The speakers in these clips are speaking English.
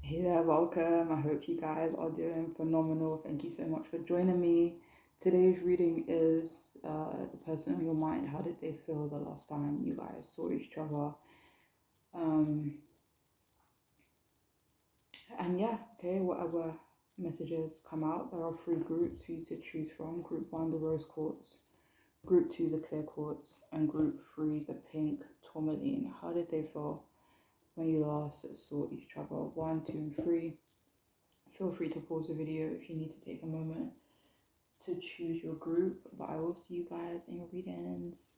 Hey there, welcome. I hope you guys are doing phenomenal. Thank you so much for joining me. Today's reading is the person on your mind. How did they feel the last time you guys saw each other? Um, and yeah, okay, whatever messages come out, there are three groups for you to choose from. Group one, the rose quartz. Group two, the clear quartz. And group three, the pink tourmaline. How did they feel when you last saw each other? One, two, and three. Feel free to pause the video if you need to take a moment to choose your group, but I will see you guys in your readings.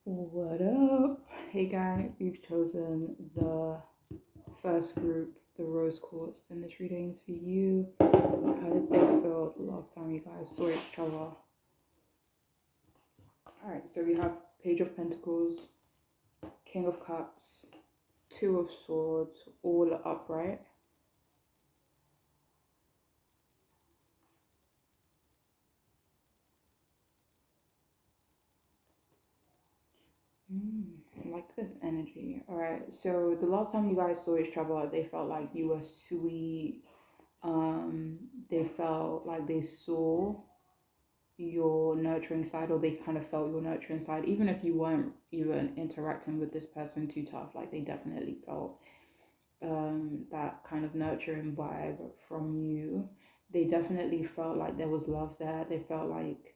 What up? Hey guys, we've chosen the first group, the rose quartz, and this reading is for you. How did they feel the last time you guys saw each other? Alright, so we have Page of Pentacles, King of Cups, Two of Swords, all upright. I like this energy. All right. So the last time you guys saw each other, they felt like you were sweet. They felt like they saw your nurturing side, or they kind of felt your nurturing side, even if you weren't even interacting with this person too tough. Like they definitely felt that kind of nurturing vibe from you. They definitely felt like there was love there. They felt like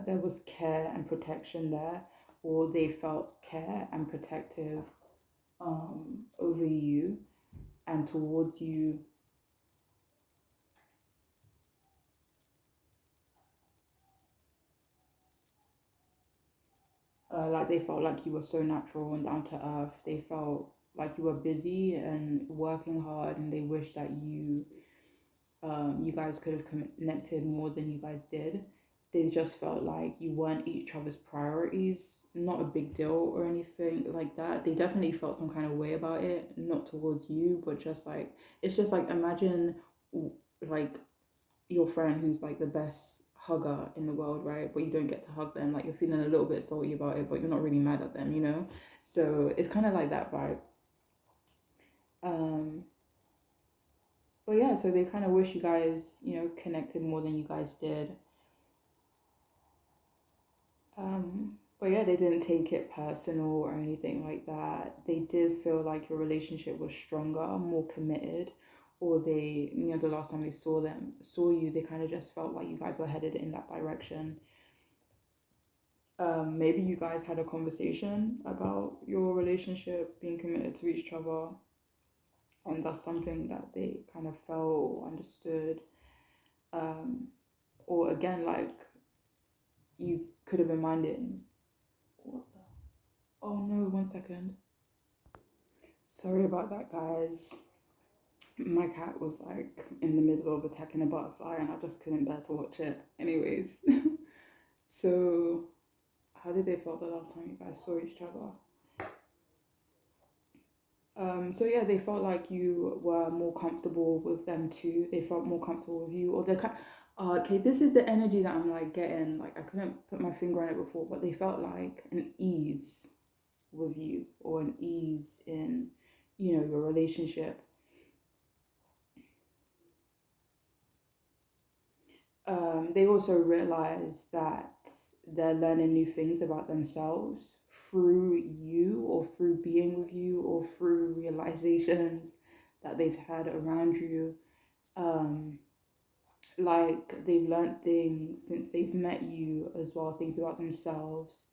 there was care and protection there, or they felt care and protective over you and towards you. Like they felt like you were so natural and down to earth. They felt like you were busy and working hard, and they wish that you guys could have connected more than you guys did. They just felt like you weren't each other's priorities. Not a big deal or anything like that. They definitely felt some kind of way about it, not towards you, but just like it's just like imagine like your friend who's like the best hugger in the world, right? But you don't get to hug them. Like you're feeling a little bit salty about it, but you're not really mad at them, you know? So it's kind of like that vibe. Um, but yeah, so they kind of wish you guys, connected more than you guys did. But yeah, they didn't take it personal or anything like that. They did feel like your relationship was stronger, more committed, or the last time they saw you, they kind of just felt like you guys were headed in that direction. Maybe you guys had a conversation about your relationship being committed to each other, and that's something that they kind of felt understood. Um, or again, like you could have been minding. What the? Oh no, 1 second. Sorry about that, guys. My cat was like in the middle of attacking a butterfly, and I just couldn't bear to watch it. Anyways, so how did they feel the last time you guys saw each other? So yeah, they felt like you were more comfortable with them too. They felt more comfortable with you, or they kind. Okay, this is the energy that I'm like getting. Like I couldn't put my finger on it before, but they felt like an ease with you, or an ease in, your relationship. They also realize that they're learning new things about themselves through you, or through being with you, or through realizations that they've had around you. Um, like they've learned things since they've met you as well, things about themselves.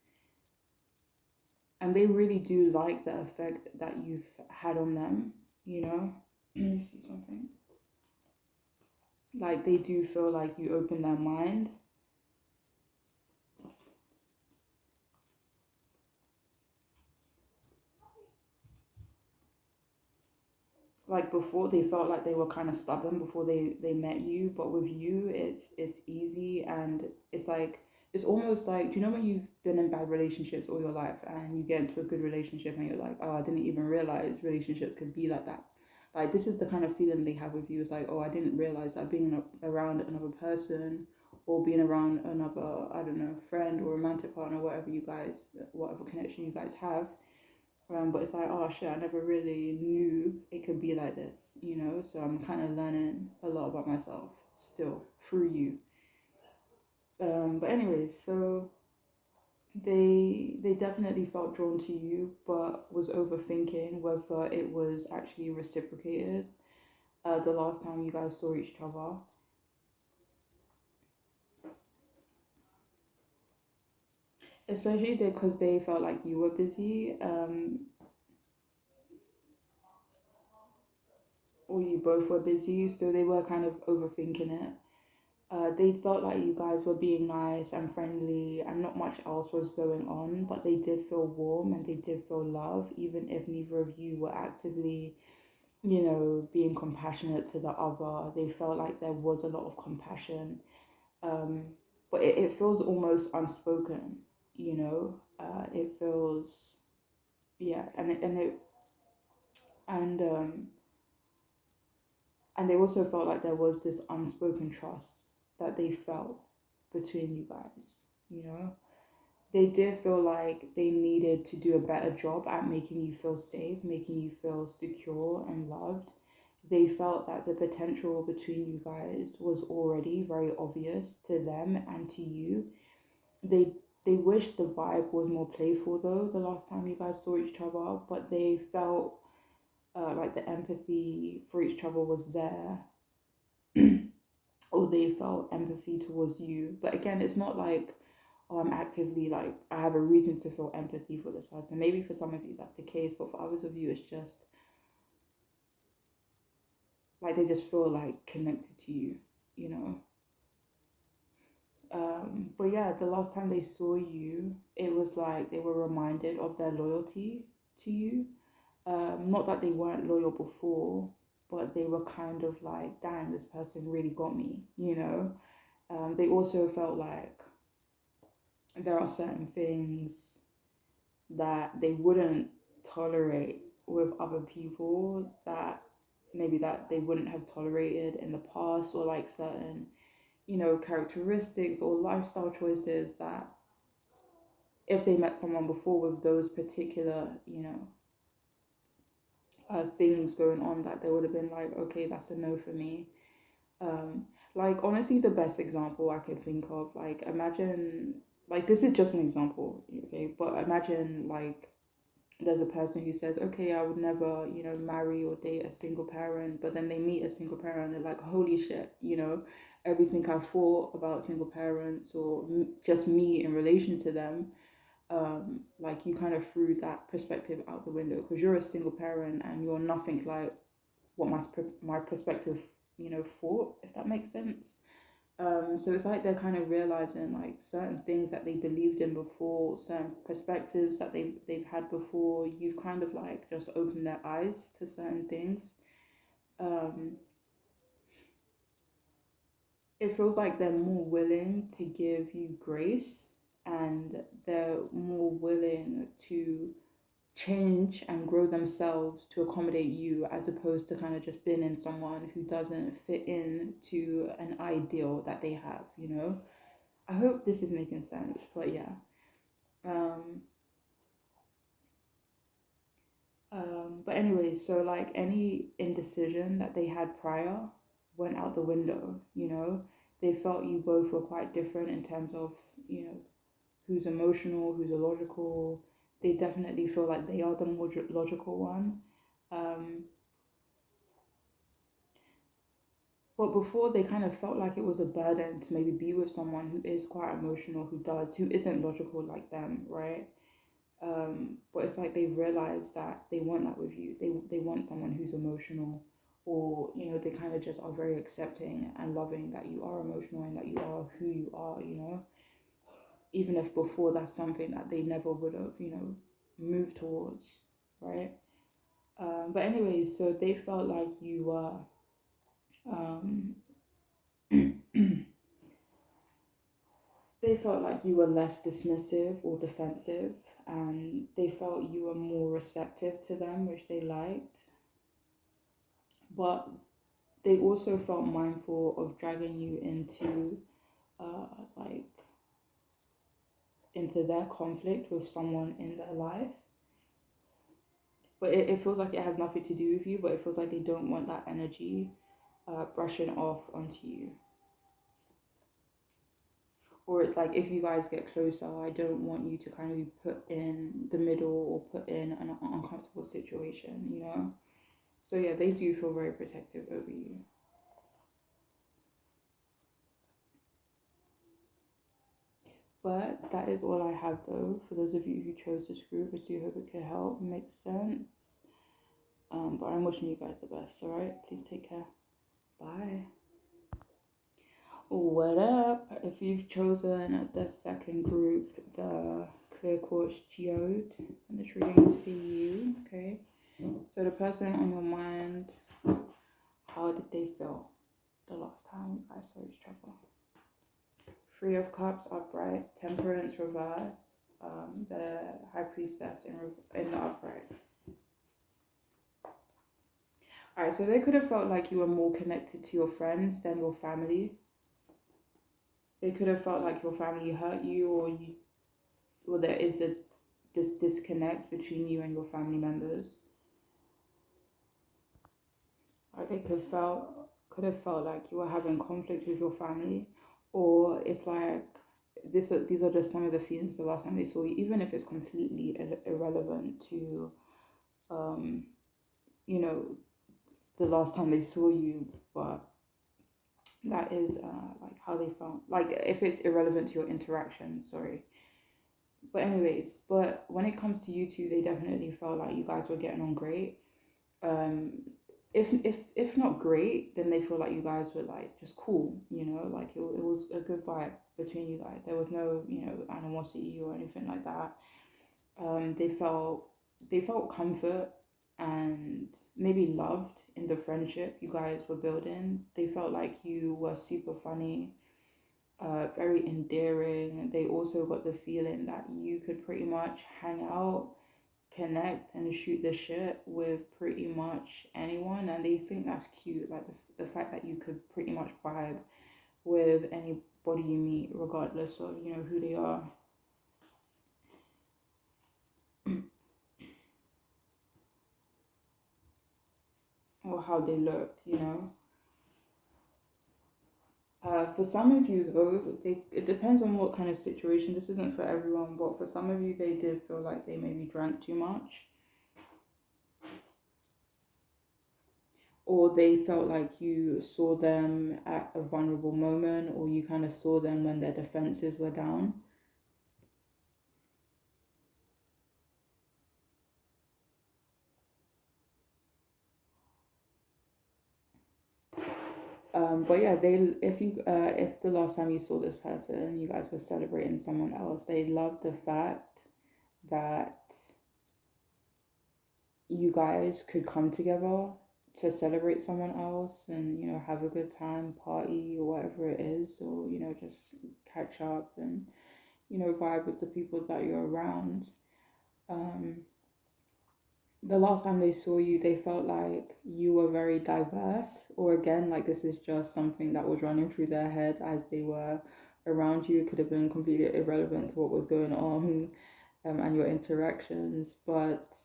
And they really do like the effect that you've had on them, you know? Let me see something. Like they do feel like you open their mind. Like before, they felt like they were kind of stubborn before they met you, but with you it's easy, and it's like it's almost like, do you know when you've been in bad relationships all your life and you get into a good relationship and you're like, oh, I didn't even realize relationships could be like that. Like this is the kind of feeling they have with you. It's like, oh, I didn't realize that being around another person, or being around another, I don't know, friend or romantic partner, whatever connection you guys have, But it's like, oh shit, I never really knew it could be like this, you know? So I'm kind of learning a lot about myself still through you. But anyways, so they definitely felt drawn to you, but was overthinking whether it was actually reciprocated. The last time you guys saw each other, especially because they felt like you were busy, or you both were busy, so they were kind of overthinking it. They felt like you guys were being nice and friendly, and not much else was going on, but they did feel warm and they did feel love, even if neither of you were actively, being compassionate to the other. They felt like there was a lot of compassion, um, but it feels almost unspoken, it feels, yeah, and um, and they also felt like there was this unspoken trust that they felt between you guys, you know. They did feel like they needed to do a better job at making you feel safe, making you feel secure and loved. They felt that the potential between you guys was already very obvious to them and to you. They wished the vibe was more playful though the last time you guys saw each other, but they felt like the empathy for each other was there, or they felt empathy towards you. But again, it's not like, oh, I'm actively like, I have a reason to feel empathy for this person. Maybe for some of you that's the case, but for others of you, it's just like they just feel like connected to you, you know. But yeah, the last time they saw you, it was like they were reminded of their loyalty to you. Not that they weren't loyal before, but they were kind of like, dang, this person really got me, you know. They also felt like there are certain things that they wouldn't tolerate with other people, that maybe that they wouldn't have tolerated in the past, or like certain, characteristics or lifestyle choices that if they met someone before with those particular, things going on, that they would have been like, okay, that's a no for me. Um, like honestly, the best example I can think of, like imagine, like this is just an example, okay, but imagine like there's a person who says, okay, I would never, marry or date a single parent, but then they meet a single parent and they're like, holy shit, everything I thought about single parents, or just me in relation to them, like you kind of threw that perspective out the window because you're a single parent and you're nothing like what my perspective, thought, if that makes sense. So it's like they're kind of realizing like certain things that they believed in before, certain perspectives that they've had before. You've kind of like just opened their eyes to certain things. Um, it feels like they're more willing to give you grace, and they're more willing to change and grow themselves to accommodate you, as opposed to kind of just being in someone who doesn't fit in to an ideal that they have, I hope this is making sense, but yeah. Um, but anyway, so like any indecision that they had prior went out the window, They felt you both were quite different in terms of, who's emotional, who's illogical. They definitely feel like they are the more logical one. Um, but before, they kind of felt like it was a burden to maybe be with someone who is quite emotional, who isn't logical like them, right? But it's like they've realized that they want that with you. They want someone who's emotional, or they kind of just are very accepting and loving that you are emotional and that you are who you are. Even if before that's something that they never would have moved towards, right? But anyways, so they felt like you were um, they felt like you were less dismissive or defensive, and they felt you were more receptive to them, which they liked. But they also felt mindful of dragging you uh, like into their conflict with someone in their life. but it feels like it has nothing to do with you, but it feels like they don't want that energy brushing off onto you. Or it's like, if you guys get closer, I don't want you to kind of be put in the middle or put in an uncomfortable situation, you know? So yeah, they do feel very protective over you. But that is all I have though, for those of you who chose this group. I do hope it could help, makes sense. But I'm wishing you guys the best, alright? Please take care. Bye. What up? If you've chosen the second group, the Clear Quartz Geode, and this reading is for you, okay? So the person on your mind, how did they feel the last time you guys saw each other? Three of Cups upright, Temperance reverse, the High Priestess in the upright. Alright, so they could have felt like you were more connected to your friends than your family. They could have felt like your family hurt you, or there is this disconnect between you and your family members. Or they could have felt like you were having conflict with your family, or it's like these are just some of the feelings the last time they saw you, even if it's completely irrelevant to you know, the last time they saw you, but that is like how they felt. Like, if it's irrelevant to your interaction, sorry. But anyways, but when it comes to you two, they definitely felt like you guys were getting on great. If not great, then they feel like you guys were like just cool, you know, like it was a good vibe between you guys. There was no, you know, animosity or anything like that. They felt comfort and maybe loved in the friendship you guys were building. They felt like you were super funny, very endearing. They also got the feeling that you could pretty much hang out, connect, and shoot the shit with pretty much anyone, and they think that's cute. Like the fact that you could pretty much vibe with anybody you meet, regardless of, you know, who they are. Or how they look, you know. For some of you though, it depends on what kind of situation. This isn't for everyone, but for some of you, they did feel like they maybe drank too much, or they felt like you saw them at a vulnerable moment, or you kind of saw them when their defenses were down. But yeah, if the last time you saw this person, you guys were celebrating someone else, they loved the fact that you guys could come together to celebrate someone else and, you know, have a good time, party or whatever it is, or, you know, just catch up and, you know, vibe with the people that you're around. The last time they saw you, they felt like you were very diverse, or again, like this is just something that was running through their head as they were around you. It could have been completely irrelevant to what was going on, and your interactions, but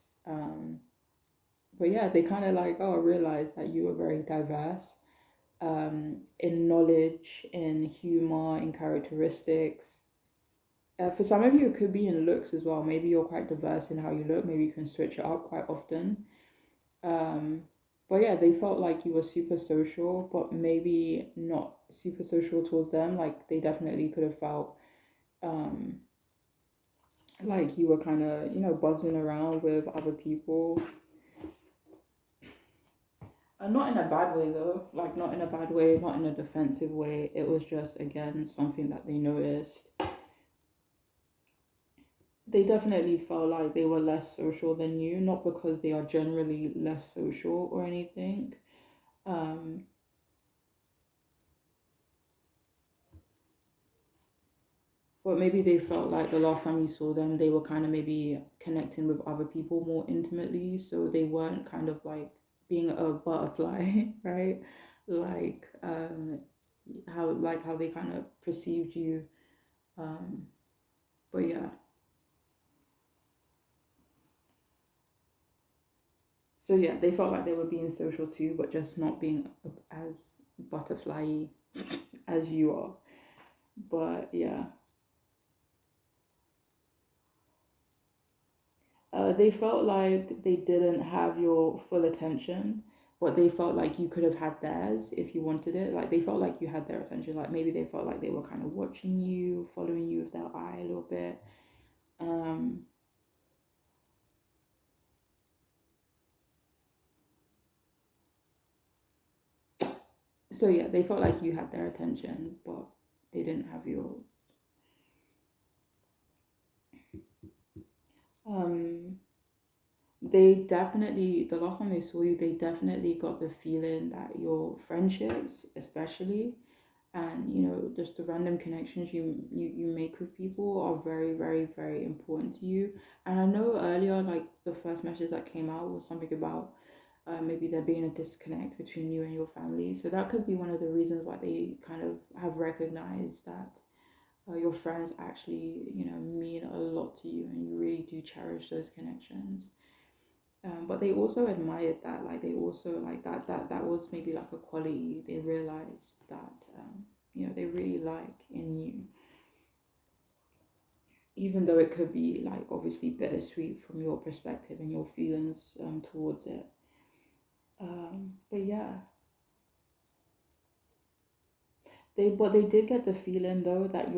yeah, they kind of like, oh, realized that you were very diverse, in knowledge, in humor, in characteristics. For some of you, it could be in looks as well. Maybe you're quite diverse in how you look. Maybe you can switch it up quite often. Um, but yeah, they felt like you were super social, but maybe not super social towards them. Like they definitely could have felt um, like you were kind of, you know, buzzing around with other people. Not in a bad way though, like not in a bad way, not in a defensive way. It was just, again, something that they noticed. They definitely felt like they were less social than you, not because they are generally less social or anything. Um, but maybe they felt like the last time you saw them, they were kind of maybe connecting with other people more intimately. So they weren't kind of like being a butterfly, right? Like how they kind of perceived you. Um, but yeah. So yeah, they felt like they were being social too, but just not being as butterfly as you are. But yeah, they felt like they didn't have your full attention, but they felt like you could have had theirs if you wanted it. Like they felt like you had their attention. Like maybe they felt like they were kind of watching you, following you with their eye a little bit. Um, so yeah, they felt like you had their attention, but they didn't have yours. Um, they definitely, the last time they saw you, they definitely got the feeling that your friendships, especially, and just the random connections you make with people are very, very, very important to you. And I know earlier, like the first message that came out was something about maybe there being a disconnect between you and your family. So that could be one of the reasons why they kind of have recognized that your friends actually, mean a lot to you, and you really do cherish those connections. But they also admired that, like they also like that was maybe like a quality they realized that they really like in you, even though it could be like obviously bittersweet from your perspective and your feelings towards it. But yeah, they did get the feeling though that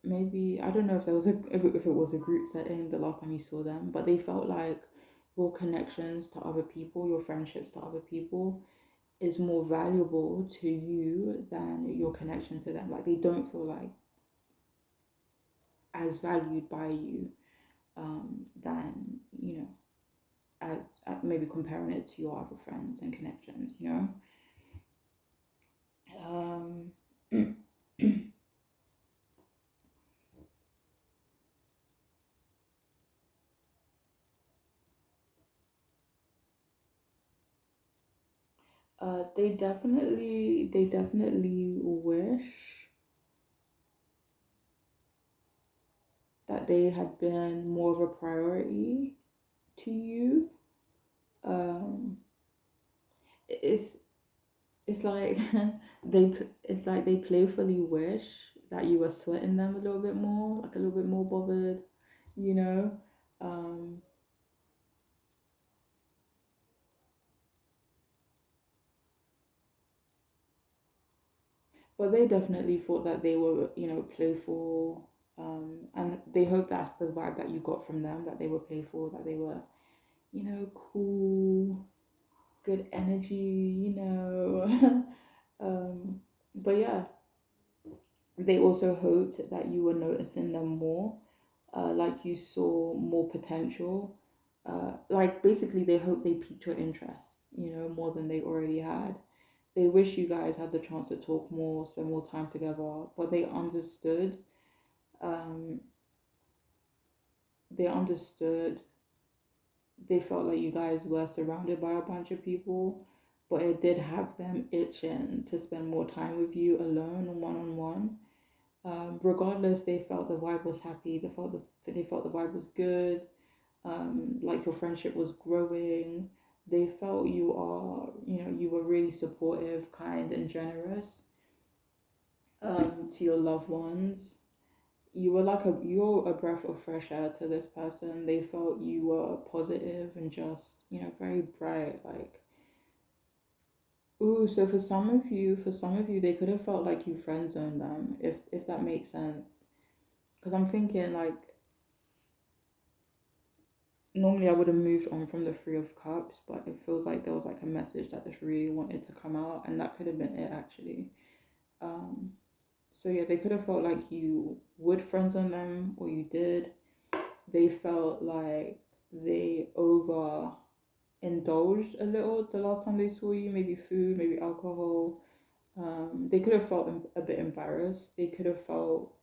maybe I don't know if there was if it was a group setting the last time you saw them, but they felt like your connections to other people, your friendships to other people is more valuable to you than your connection to them. Like they don't feel like as valued by you than as maybe comparing it to your other friends and connections. Um, they definitely wish that they had been more of a priority to you. Um, it's it's like they playfully wish that you were sweating them a little bit more, like a little bit more bothered, you know. Um, but they definitely thought that they were, playful. And they hope that's the vibe that you got from them, that they were playful, that they were, cool, good energy, um, but yeah, they also hoped that you were noticing them more, like you saw more potential. Like basically, they hope they piqued your interest, more than they already had. They wish you guys had the chance to talk more, spend more time together, but they understood. Um, they understood. They felt like you guys were surrounded by a bunch of people, but it did have them itching to spend more time with you alone, one on one. Regardless, they felt the vibe was happy. They felt the vibe was good. Like your friendship was growing. They felt you were really supportive, kind, and generous to your loved ones. You're a breath of fresh air to this person. They felt you were positive and just very bright. Like, ooh, so for some of you, they could have felt like you friend zoned them, if that makes sense. Because I'm thinking like normally I would have moved on from the Three of Cups, but it feels like there was like a message that just really wanted to come out, and that could have been it actually. Um, so yeah, they could have felt like you would friend on them, or you did. They felt like they over indulged a little the last time they saw you, maybe food, maybe alcohol. They could have felt a bit embarrassed. They could have felt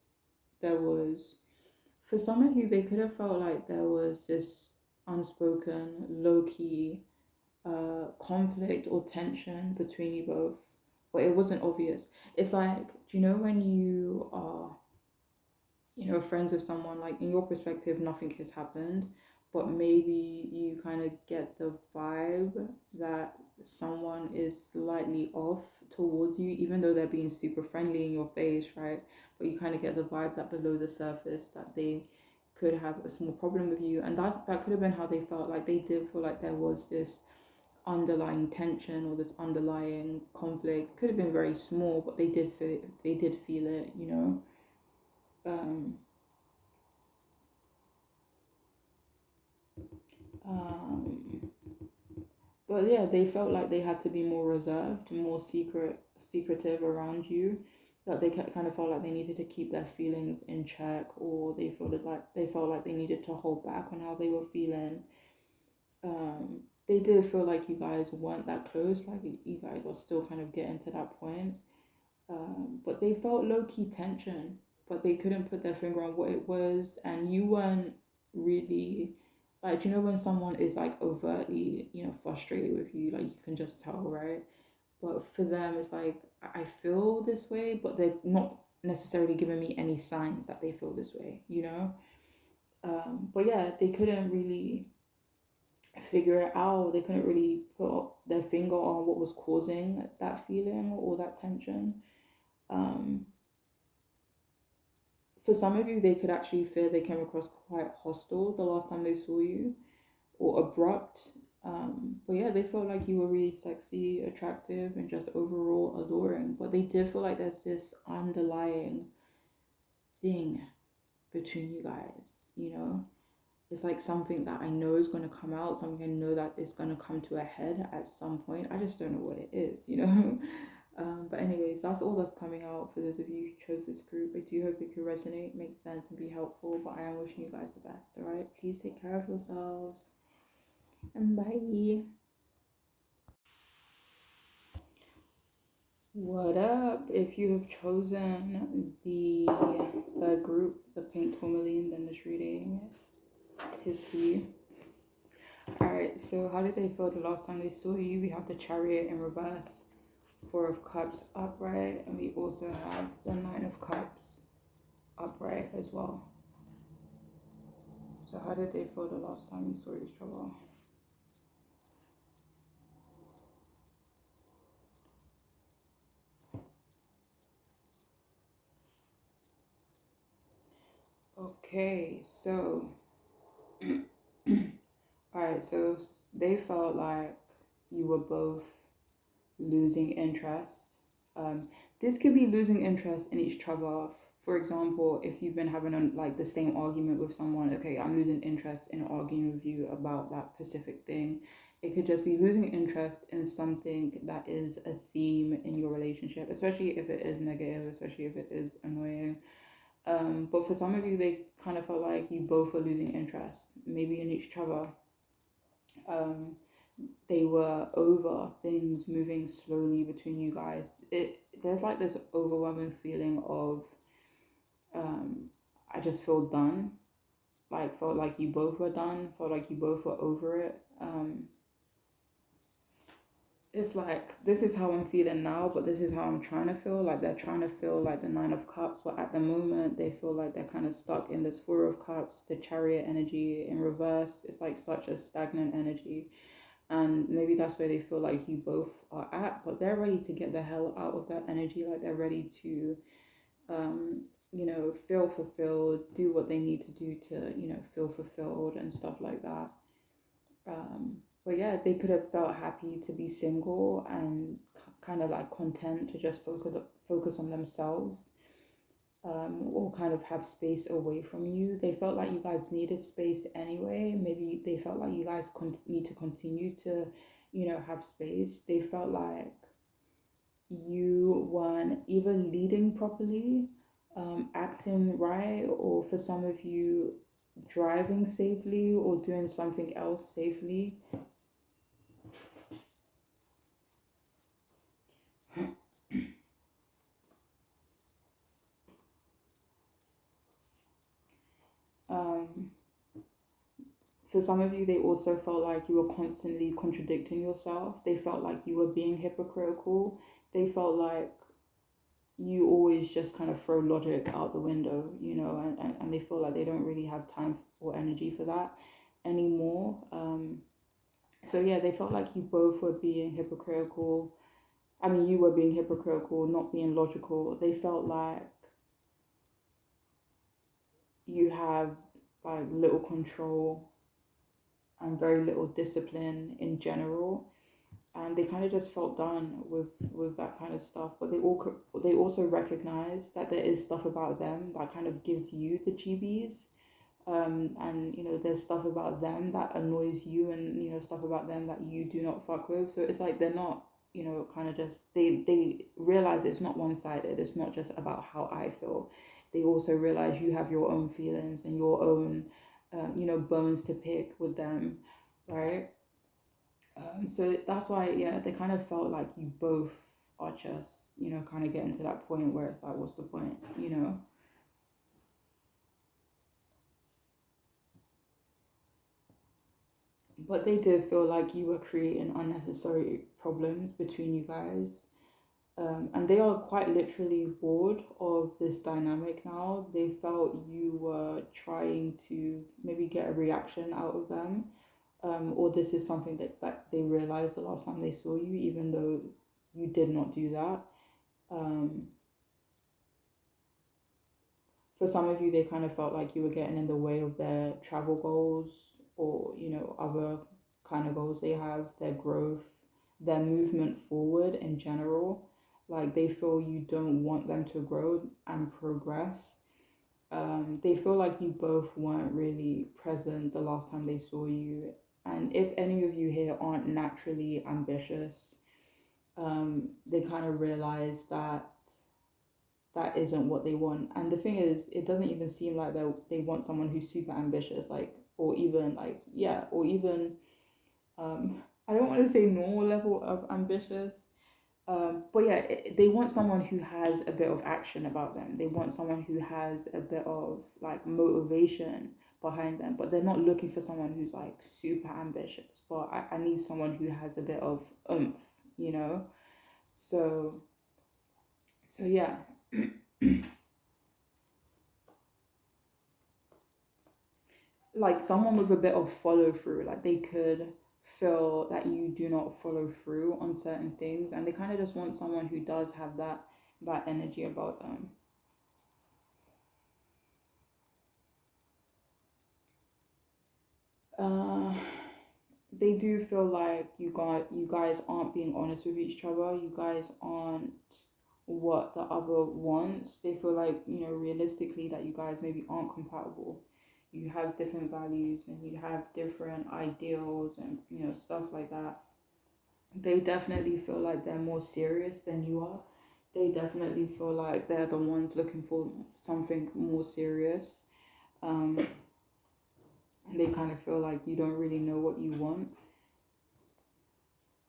there was for some of you, they could have felt like there was this unspoken, low key conflict or tension between you both, but it wasn't obvious. It's like, do you know when you are, friends with someone, like in your perspective, nothing has happened, but maybe you kind of get the vibe that someone is slightly off towards you, even though they're being super friendly in your face, right? But you kind of get the vibe that below the surface that they could have a small problem with you, and that could have been how they felt. Like they did feel like there was this underlying tension or this underlying conflict. Could have been very small, but they did feel it, you know. Um, um, but yeah, they felt like they had to be more reserved, more secretive around you. That they kind of felt like they needed to keep their feelings in check, or they felt like they needed to hold back on how they were feeling. They did feel like you guys weren't that close, like you guys are still kind of getting to that point. But they felt low key tension, but they couldn't put their finger on what it was, and you weren't really like, you know, when someone is like overtly, you know, frustrated with you, like you can just tell, right? But for them, it's like I feel this way, but they're not necessarily giving me any signs that they feel this way, you know. But yeah, they couldn't really figure it out. They couldn't really put their finger on what was causing that feeling or that tension. Um, for some of you, they could actually feel they came across quite hostile the last time they saw you or abrupt. But yeah, they felt like you were really sexy, attractive, and just overall alluring. But they did feel like there's this underlying thing between you guys, you know? It's like something that I know is going to come out, something I know that is going to come to a head at some point. I just don't know what it is, you know? But anyways, that's all that's coming out for those of you who chose this group. I do hope it could resonate, make sense, and be helpful. But I am wishing you guys the best, all right? Please take care of yourselves. And bye. What up? If you have chosen the third group, the pink tourmaline, then this reading is for you. Alright, so how did they feel the last time they saw you? We have the Chariot in reverse, Four of Cups upright, and we also have the Nine of Cups upright as well. So how did they feel the last time you saw each other? Okay, so alright, so they felt like you were both losing interest. This could be losing interest in each other. For example, if you've been having like the same argument with someone, okay, I'm losing interest in arguing with you about that specific thing. It could just be losing interest in something that is a theme in your relationship, especially if it is negative, especially if it is annoying. But for some of you, they kind of felt like you both were losing interest, maybe in each other. Um, they were over things moving slowly between you guys. There's like this overwhelming feeling of I just feel done. Like felt like you both were done. Felt like you both were over it. It's like this is how I'm feeling now, but this is how I'm trying to feel. Like they're trying to feel like the Nine of Cups, but at the moment they feel like they're kind of stuck in this Four of Cups, the Chariot energy in reverse. It's like such a stagnant energy, and maybe that's where they feel like you both are at, but they're ready to get the hell out of that energy. Like they're ready to you know, feel fulfilled, do what they need to do to, you know, feel fulfilled and stuff like that. But yeah, they could have felt happy to be single and kind of like content to just focus on themselves, or kind of have space away from you. They felt like you guys needed space anyway. Maybe they felt like you guys need to continue to, you know, have space. They felt like you weren't even leading properly, acting right, or for some of you, driving safely or doing something else safely. Um, for some of you, they also felt like you were constantly contradicting yourself. They felt like you were being hypocritical. They felt like you always just kind of throw logic out the window, you know, and they feel like they don't really have time or energy for that. anymore. So yeah, they felt like you both were being hypocritical. I mean, you were being hypocritical, not being logical. They felt like you have like little control and very little discipline in general, and they kind of just felt done with that kind of stuff. But they also recognize that there is stuff about them that kind of gives you the GBs. And there's stuff about them that annoys you, and stuff about them that you do not fuck with. So it's like they're not, kind of just, they realize it's not one-sided. It's not just about how I feel. They also realize you have your own feelings and your own bones to pick with them, right? So that's why, yeah, they kind of felt like you both are just, kind of getting to that point where it's like, what's the point? But they did feel like you were creating unnecessary problems between you guys. And they are quite literally bored of this dynamic now. They felt you were trying to maybe get a reaction out of them. Or this is something that they realized the last time they saw you, even though you did not do that. Um, for some of you, they kind of felt like you were getting in the way of their travel goals, or other kind of goals they have, their growth, their movement forward in general. Like they feel you don't want them to grow and progress. They feel like you both weren't really present the last time they saw you. And if any of you here aren't naturally ambitious, they kind of realize that that isn't what they want. And the thing is, it doesn't even seem like they want someone who's super ambitious, like, or even like, yeah, or even, I don't want to say normal level of ambitious, but yeah, they want someone who has a bit of action about them. They want someone who has a bit of like motivation behind them, but they're not looking for someone who's like super ambitious. But I need someone who has a bit of oomph, you know? So, so yeah. Like someone with a bit of follow through, like they could feel that you do not follow through on certain things, and they kind of just want someone who does have that energy about them. uh they do feel like you guys aren't being honest with each other. You guys aren't what the other wants. They feel like, realistically, that you guys maybe aren't compatible. You have different values and you have different ideals and stuff like that. They definitely feel like they're more serious than you are. They definitely feel like they're the ones looking for something more serious. Um, they kind of feel like you don't really know what you want,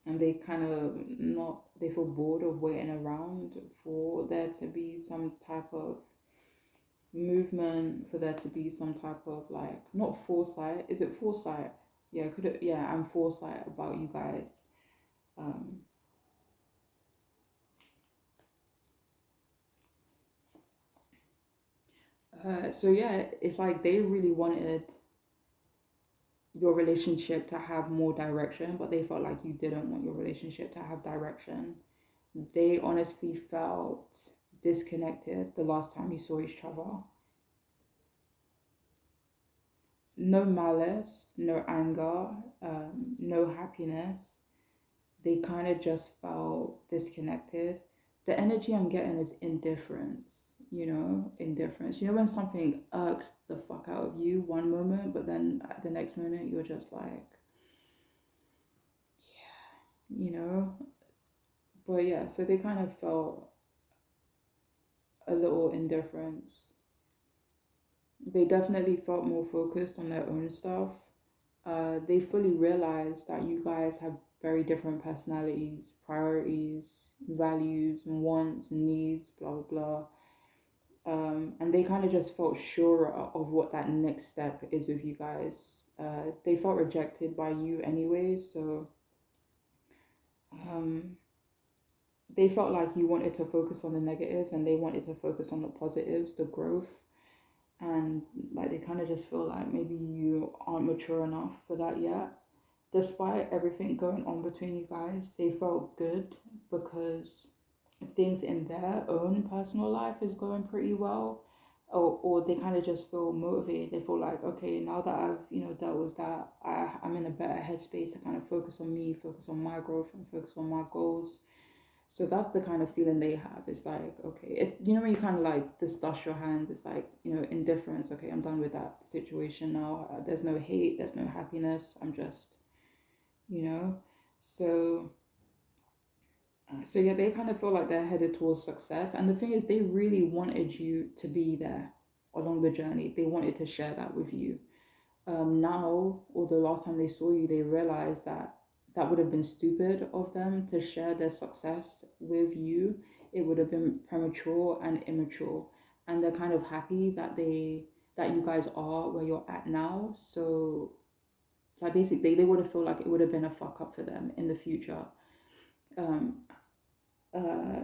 and they kind of not they feel bored of waiting around for there to be some type of movement, for there to be some type of like, not foresight, is it foresight? Yeah, could it, yeah, and foresight about you guys. um so yeah, it's like they really wanted your relationship to have more direction, but they felt like you didn't want your relationship to have direction. They honestly felt disconnected the last time you saw each other. No malice, no anger, no happiness. They kind of just felt disconnected. The energy I'm getting is indifference, indifference. When something irks the fuck out of you one moment, but then at the next moment you're just like, you know? But yeah, so they kind of felt a little indifference. They definitely felt more focused on their own stuff. They fully realized that you guys have very different personalities, priorities, values, wants, needs, blah, blah, blah. And they kind of just felt sure of what that next step is with you guys. They felt rejected by you anyway, so um, they felt like you wanted to focus on the negatives and they wanted to focus on the positives, the growth. and like they kind of just feel like maybe you aren't mature enough for that yet. Despite everything going on between you guys, they felt good because things in their own personal life is going pretty well. Or they kind of just feel motivated. They feel like, okay, now that I've, dealt with that, I'm in a better headspace to kind of focus on me, focus on my growth, and focus on my goals. So that's the kind of feeling they have. It's like, okay, it's, when you kind of like just dust your hand, it's like, indifference. Okay, I'm done with that situation now. There's no hate, there's no happiness. I'm just, you know. So, so yeah, they kind of feel like they're headed towards success. And the thing is, they really wanted you to be there along the journey. They wanted to share that with you. Now, or the last time they saw you, they realized that that would have been stupid of them to share their success with you. It would have been premature and immature. And they're kind of happy that you guys are where you're at now. So like basically they would have felt like it would have been a fuck up for them in the future. Um,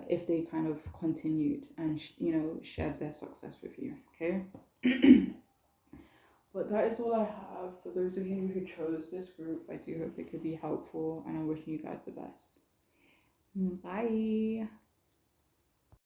if they kind of continued and shared their success with you. Okay. But that is all I have for those of you who chose this group. I do hope it could be helpful, and I'm wishing you guys the best. Bye.